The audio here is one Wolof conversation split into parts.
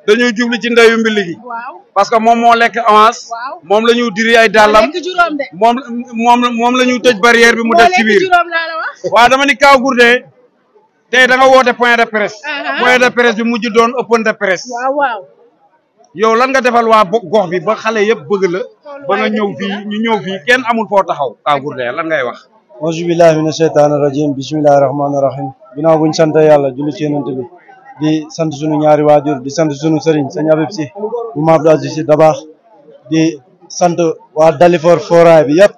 dañuy jubli ci ndeyu mbili gi parce que moom moo lekk avance moom la ñu diri ay dàllam moom la ñu tëj barrière bi mu def ci biir waaw dama ni Kaw Gourdin tey da nga woote point de presse bi mujj doon open de presse yow lan nga defal waa gox bi ba xale yëpp bëgg la ba nga ñëw fii ñu ñëw fii kenn amul foo taxaw Kaw Gourdin lan ngay wax auzu billahi mina sheytaani rajim bismillahi rahmaani rahim ginnaaw buñ sant yàlla julli ci yonent bi di sant sunu ñaari waajur di sant sunu sëriñ sëñ Abib Si bu ma Abdou Aziz Si Dabaax di sant waa Dalifort Foirail bi yëpp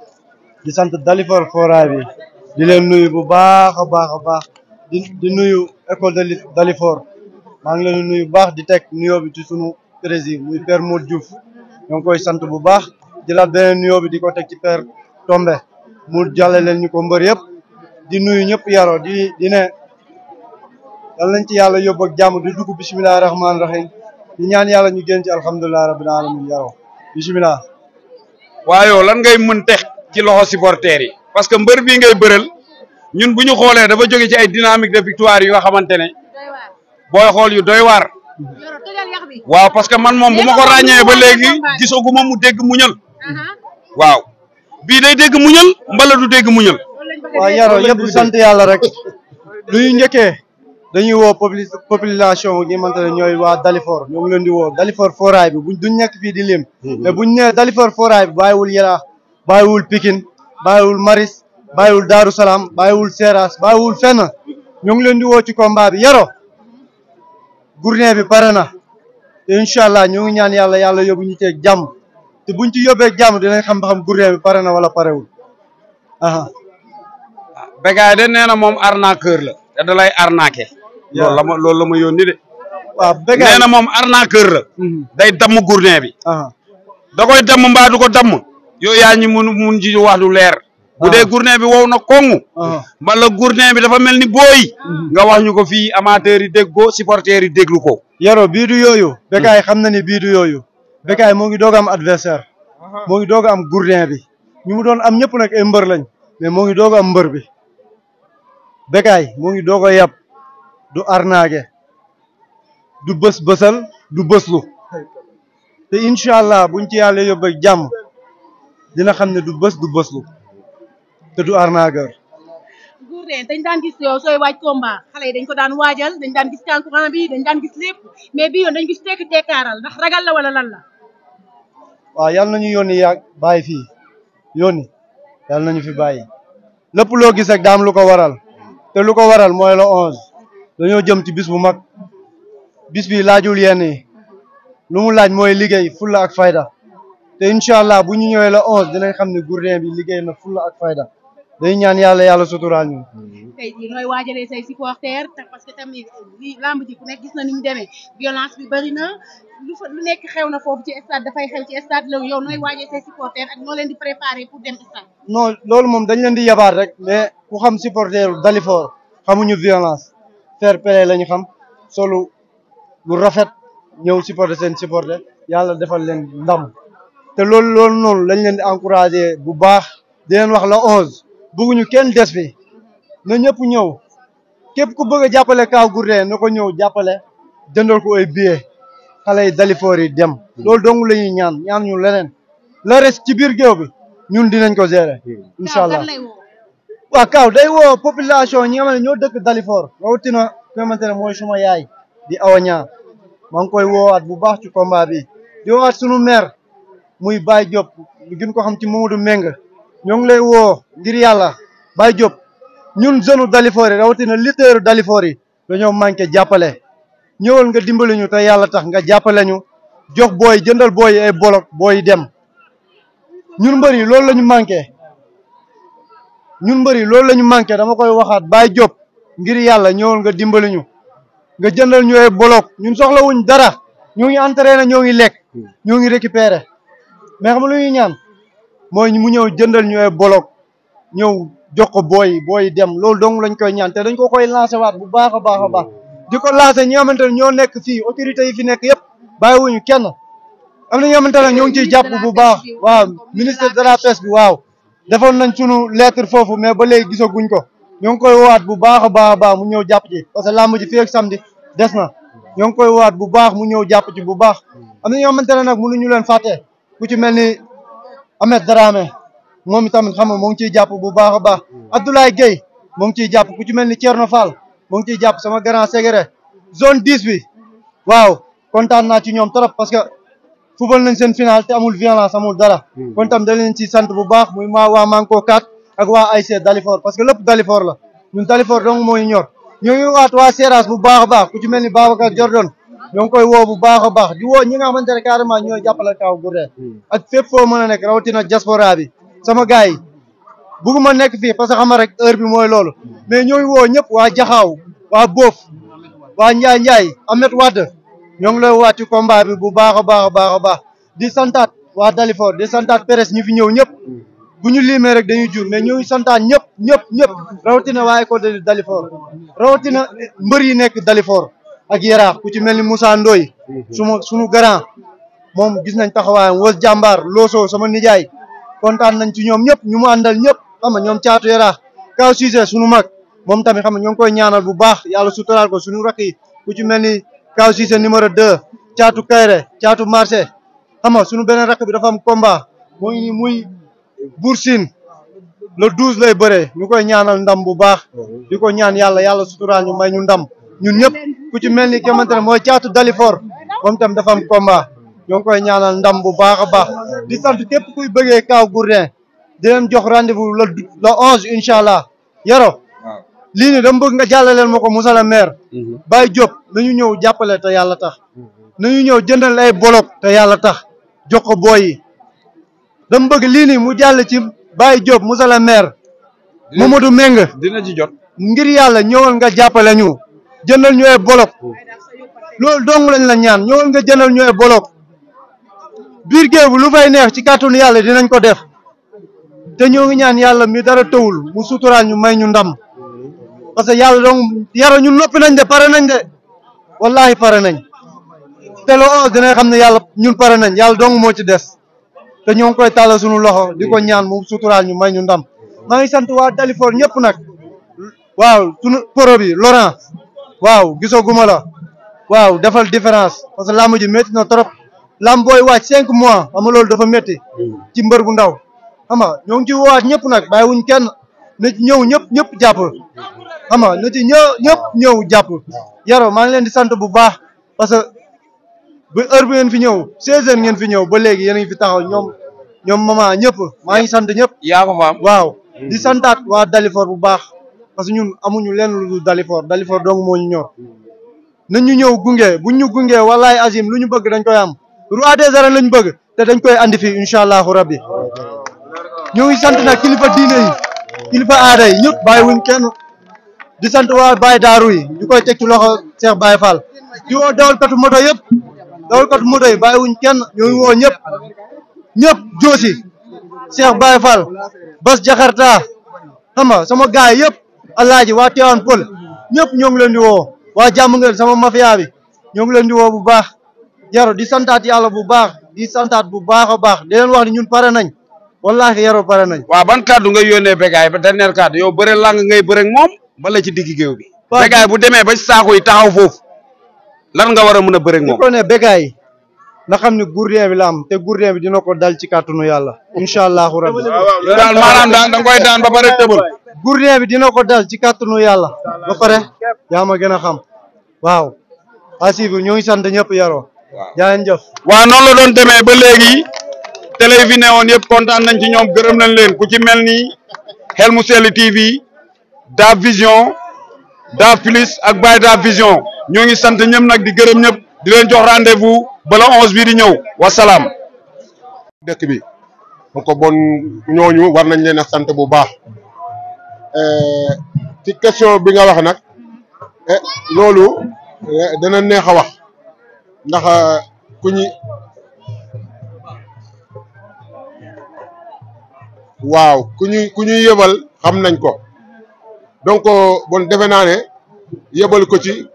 di sant Dalifort Foirail bi di leen nuyu bu baax a baax a baax di nuyu école de lutte Dalifort maa ngi leen nuyu bu baax di teg nuyoo bi ci sunu président muy père Modou Diouf ñoo ngi koy sant bu baax di la beneen nuyoo bi di ko teg ci père Tombe mu jàlle leen ñu ko mbër yëpp di nuyu ñëpp yaroo di ne yal nañ ci yàlla yóbbu ak jàmm di dugg bisimilah rahmaani rahim di ñaan yàlla ñu génn ci alhamdulilah rabbil alamin yaroo bisimilah. waaw yow lan ngay mën tex ci loxo supporters yi parce que mbër bii ngay bëreel ñun bu ñu xoolee dafa jóge ci ay dynamique de victoire yu nga xamante ne booy xool yu doy waar. waaw parce que man moom bu ma ko ràññee ba léegi gisaguma mu dégg muñal waaw bii day dégg muñal mbala du dégg muñal. waaw yaroo yëpp sant yàlla rek lu ñu njëkkee dañuy woo population ñi xamante ne ñooy waa Dalifort ñoo ngi leen di woo Dalifort Foirail bi duñ nekk fii di lim mais buñ nee Dalifort Foirail bi bàyyiwul Yaraax bàyyiwul Pikine bàyyiwul Maris bàyyiwul Daaru Salaam bàyyiwul Seras bàyyiwul fenn ñoo ngi leen di woo ci combat bi Yaro Gourdin bi pare na te incha allah ñoo ngi ñaan yàlla yóbbu ñu teeg jàmm te buñ ci yóbbee jàmm dinañ xam ba xam Gourdin bi pare na wala parewul Bécaye de nee na moom arnaqueur la te da lay arnaqué loolu la ma yónni de waaw Bécaye nee na moom arnaqueur la day damm Gourdin bi da koy damm mbaa du ko damm yow yaa ñu mun ci wax lu leer bu dee Gourdin bi wow na kongu mbala Gourdin bi dafa mel ni booy nga wax ñu ko fii amateurs yi dégg ko supporters yi déglu ko Yaro bii du yooyu Bécaye xam na ni bii du yooyu Bécaye moo ngi doog am adversaire moo ngi doog am Gourdin bi ñu mu doon am ñëpp nag ay mbër lañ mais moo ngi doog am mbër bi Bécaye moo ngi doog a yab du arnaage du bësal du bëslu te incha allah buñ ci yàlla yóbbu ak jàmm dina xam ne du bëslu te du arnaageur. Gourdin dañ daan gis yow sooy waaj combat xale yi dañ ko daan waajal dañ daan gis kankurang bi dañ daan gis lépp mais bi yoon dañ gis tekk tekkaaral ndax ragal la wala lan la. waaw yal nañu yónni yàgg bàyyi fii yónni yal nañu fi bàyyi lépp loo gis rek daam lu ko waral. te lu ko waral mooy le 11 dañoo jëm ci bis bu mag bis bi laajul yenn yi lu mu laaj mooy liggéey fulla ak fayda te incha allah bu ñu ñëwee le 11 dinañ xam ne Gourdin bi liggéey na fulla ak fayda dañu ñaan yàlla suturaal ñu. tey jii nooy waajalee say supporters parce que tamit li lamb ji ku nekk gis na ni mu demee violence bi bëri na lu nekk xew na foofu ci stade dafay xew ci stade la yow nooy waajee say supporters ak noo leen di préparer pour dem stade. non loolu moom dañ leen di yabaat rek mais ku xam supporteru Dalifort xamuñu violence fair play lañu xam solu lu rafet ñëw supporter seen supporter yàlla defal leen ndam te loolu noonu lañ leen di encourager bu baax di leen wax la 11 bëgguñu kenn des fi na ñëpp ñëw képp ku bëgg a jàppale Kaw Gourdin na ko ñëw jàppale jëndal ko ay billets xale yi Dalifort yi dem loolu dong la ñuy ñaan ñu leneen la reste ci biir géew bi ñun dinañ ko gérer incha allah waaw Kaw day woo population ñi nga xam ne ñoo dëkk Dalifort rawatina ki nga xamante ne mooy suma yaay di Awa Niang maa ngi koy woowaat bu baax ci combat bi di woowaat sunu maire muy Baye Diop ñu gën ko xam ci Mamadou Meng ñoo ngi lay woo ngir yàlla Baye Diop ñun jeune Dalifort yi rawatina lutteur Dalifort yi dañoo manqué jàppale ñëwal nga dimbali ñu te yàlla tax nga jàppale ñu jox booy jëndal booy ay bolok booy dem ñun mbër yi loolu la ñu manqué dama koy waxaat Baye Diop ngir yàlla ñëwal nga dimbali ñu nga jëndal ñu ay bolok ñun soxlawuñ dara ñoo ngi entraîné ñoo ngi lekk ñoo ngi récupéré mais xam lu ñuy ñaan mooy mu ñëw jëndal ñu ay bolok ñëw jox ko booy dem loolu dong lañ koy ñaan te dañ ko koy lancé waat bu baax a baax a baax di ko lancé ñi nga xamante ne ñoo nekk fii autorités yi fi nekk yëpp bàyyiwuñu kenn am na ñoo xamante ne ñoo ngi ciy jàpp bu baax waaw ministre de la pêche bi waaw defoon nañ sunu lettre foofu mais ba léegi gisaguñ ko ñoo ngi koy woowaat bu baax a baax mu ñëw jàpp ci parce que làmb ji fii ak samedi des na ñoo ngi koy waat bu baax mu ñëw jàpp ci bu baax am na ñoo xamante ne nag mënuñu leen fàtte ku ci mel ni Ahmed Dramé moom itamit xam nga moo ngi ciy jàpp bu baax a baax Abdoulaye Gueye moo ngi ciy jàpp ku ci mel ni Thierno Fall moo ngi ciy jàpp sama grand Ségéré zone 10 bi waaw kontaan naa ci ñoom trop parce que football nañ seen final te amul violence amul dara kon tam da leen ci sant bu baax muy waa Manko 4 ak waa ASC Dalifort parce que lépp Dalifort la ñun Dalifort donc mooy ñor ñoo ngi waat waa Seras bu baax a baax ku ci mel ni Babacar Jordan ñoo ngi koy woo bu baax a baax di woo ñi nga xamante ne carrément ñooy jàppale Kaw Gourdin ak fépp foo mën a nekk rawatina diaspora bi sama gars yi bugguma nekk fii parce que xam nga rek heure bi mooy loolu mais ñoo ngi woo ñëpp waa Jaxaaw waa Boof waa Njaay Ahmed Wade ñoo ngi lay waat ci combat bi bu baax a baax a baax a baax di santaat waa Dalifort di santaat presse ñi fi ñëw ñëpp bu ñu limee rek dañuy jur mais ñooy santaat ñëpp rawatina waa école de Dalifort rawatina mbër yi nekk Dalifort ak Yaraax ku ci mel ni Moussa Ndoye suñu grand moom gis nañ taxawaayam was jàmbaar Loso sama nijaay kontaan nañ ci ñoom ñëpp ñu mu àndal ñëpp xam nga ñoom caatu Yaraax Kaw Cissé suñu mag moom tamit xam nga ñoo ngi koy ñaanal bu baax yàlla suturaal ko suñu rakk yi ku ci mel ni Kaw Cissé numéro 2 caatu Kayre caatu marché xam nga suñu beneen rakk bi dafa am combat moo ngi nii muy Bour Sine le 12 lay bëree ñu koy ñaanal ndam bu baax di ko ñaan yàlla suturaal ñu may ñu ndam ñun ñëpp ku ci mel ni ki xamante ne mooy caatu Dalifort moom tam dafa am combat ñoo ngi koy ñaanal ndam bu baax a baax di sant képp kuy bëggee Kaw Gourdin di leen jox rendez-vous le 11 incha allah Yoro lii nii dama bëgg nga jàllaleel ma ko Moussa le maire Baye Diop nañu ñëw jàppale te yàlla tax nañu ñëw jëndal ay bolok te yàlla tax jox ko booy yi dama bëgg lii nii mu jàll ci Baye Diop Moussa le maire Mamadou Meng dina ci jot ngir yàlla ñëwal nga jàppale ñu jëndal ñu ay bolok loolu dong lañ la ñaan ñëwal nga jëndal ñu ay bolok biir géew bu lu fay neex ci kàttanu yàlla dinañ ko def te ñoo ngi ñaan yàlla mi dara tawul mu suturaal ñu may ñu ndam parce que yàlla dong Yoro ñun noppi nañ de pare nañ de wallahi pare nañ te loo dina xam ne yàlla ñun pare nañ yàlla dong moo ci des te ñoo ngi koy tàllal suñu loxo di ko ñaan mu suturaal ñu may ñu ndam maa ngi sant waa Dalifort ñëpp nag waaw sunu pro bi Laurent waaw gisoo guma la waaw defal différence parce que lamb ji métti na trop lamb booy wàcc 5 mois xam nga loolu dafa métti ci mbër bu ndaw xam nga ñoo ngi ci woowaat ñëpp nag bàyyiwuñ kenn na ci ñëw ñëpp jàpp xam nga na ci ñëw jàpp Yoro maa ngi leen di sant bu baax parce que ba heure bi ngeen fi ñëw 16 heures ngeen fi ñëw ba léegi yéen a ngi fi taxaw ñoom mama ñëpp maa ngi sant ñëpp yaa ko faam waaw di santaat waa Dalifort bu baax parce que ñun amuñu lenn lu dul Dalifort dong moo ñu ñor nañ ñu ñëw gunge buñ ñu gunge wallahi azim lu ñu bëgg dañ koy am roi des arènes lañ bëgg te dañ koy andi fii incha allahu rabbi ñoo ngi sant nag kilifa diine yi kilifa aada yi ñëpp bàyyiwuñ kenn di sant waa Baye Daaru yi ñu koy teg ci loxo Cheikh Baye Fall di woo dawalkatu moto yëpp dawalkatu moto yi bàyyiwuñ kenn ñoo ngi woo ñëpp joosi Cheikh Baye Fall Bas Jakarta xam nga sama gaay yëpp alaaji waa Tivaouane Peulh ñëpp ñoo ngi leen di woo waa jàmm ngeen sama mafia bi ñoo ngi leen di woo bu baax Yoro di santaat yàlla bu baax di santaat bu baax a baax di leen wax ni ñun pare nañ wallahi Yoro pare nañ waaw ban kàddu nga yónnee Bécaye ba dernier kàddu yow bëre lang ngay bëre ak moom bala ci digg géew bi Bécaye bu demee ba saako yi taxaw foofu lan nga war a mën a bëre ak moom ko ne Bécaye na xam ne Gourdin bi la am te Gourdin bi dina ko dal ci kàttanu yàlla incha allahu rabbi daal maanaam da nga koy daan ba pare tëbal Gourdin bi dina ko dal ci kàttanu yàlla ba pare yaa ma gën a xam waaw asib ñoo ngi sant ñëpp Yoro jaa jëf waaw noonu la doon demee ba léegi télé yi fi newoon yëpp kontaan nañ ci ñoom gërëm nañ leen ku ci mel ni Xel mu Sell TV Daf Vision Daf Plus ak Baye Daf Vision ñoo ngi sant ñëpp nag di gërëm ñëpp di leen jox rendez-vous ba le 11 bii di ñëw wasalaam. dëkk bi donc bon ñooñu war nañ leen a sant bu baax ci question bi nga wax nag loolu dana neex a wax ndax ku ñuy yebal xam nañ ko donc bon defe naa ne yebal ko ci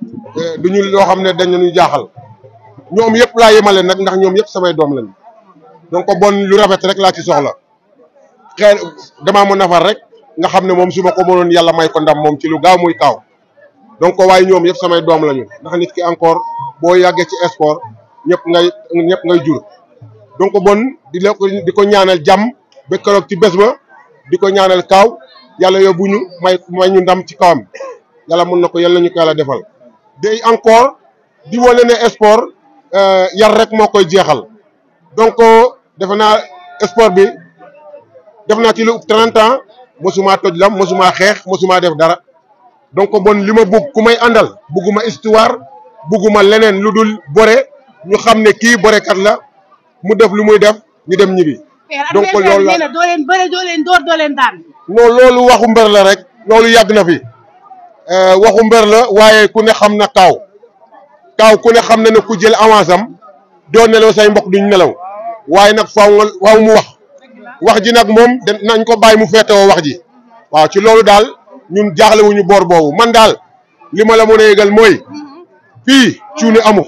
duñu loo xam ne dañu ñu jaaxal ñoom yëpp laa yemale nag ndax ñoom yëpp samay doom lañ donc bon lu rafet rek laa ci soxla xëy damaa mën a far rek nga xam ne moom su ma ko mënoon yàlla may ko ndam moom ci lu gaaw muy kaaw donc waaye ñoom yëpp samay doom lañu ndax nit ki encore boo yàggee ci sport ñëpp ngay jur donc bon di ko ñaanal jàmm ba keroog ci bés ba di ko ñaanal kaaw yàlla yóbbuñu may ñu ndam ci kawam yàlla mën na ko yàlla ñu ko yàlla defal day encore di wane ne sport yar rek moo koy jeexal donc defe naa sport bi def naa ci lu 30 ans mosuma toj lam mosuma xeex mosuma def dara donc bon li ma bugg ku may àndal bugguma histoire bugguma leneen lu dul bore ñu xam ne kii borekat la mu def lu muy def ñu dem ñibbi. donc loolu la doo leen bëre doo leen door doo leen daan. non loolu waxu mbër la rek loolu yàgg na fi waxu mbër la waaye ku ne xam na kaaw ku ne xam na ne ku jël avance am doo nelaw say mbokk duñ nelaw waaye nag faaw mu wax ji nag moom nañ ko bàyyi mu feetewoo wax ji waaw ci loolu daal ñun jaaxle wuñu boor boobu man daal li ma la mën a yëgal mooy fii cuuni amu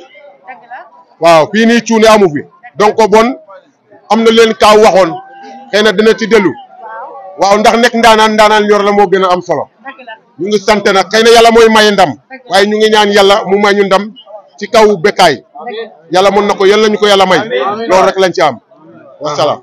waaw fii nii cuuni amu fi donc bon am na leen kaaw waxoon xëy na dina ci dellu waaw ndax nekk ndaanaan yor la moo gën a am solo ñu ngi sant nag xëy na yàlla mooy maye ndam waaye ñu ngi ñaan yàlla mu may ñu ndam ci kaw Bécaye yàlla mën na ko yàlla ñu ko yàlla may loolu rek lañ ci am wasalaam